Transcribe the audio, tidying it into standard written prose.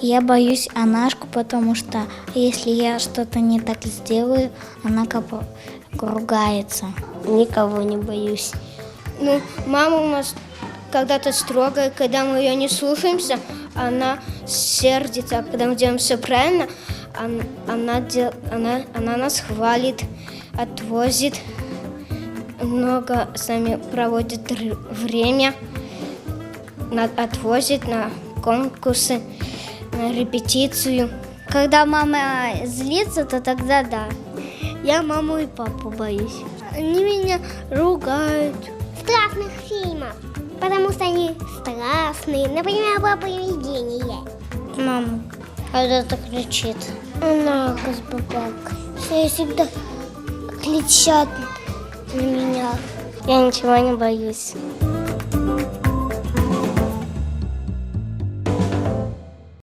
Я боюсь Анашку, потому что если я что-то не так сделаю, она как бы ругается. Никого не боюсь. Ну, мама у нас когда-то строгая, когда мы ее не слушаемся, она сердится. А когда мы делаем все правильно, она нас хвалит, отвозит, много с нами проводит время, отвозит на конкурсы, на репетицию. Когда мама злится, то тогда да. Я маму и папу боюсь. Они меня ругают. Страшных фильмов, потому что они страшные. Например, по поведению. Мама когда-то кричит. Она с бабакой. Все всегда кричат на меня. Я ничего не боюсь.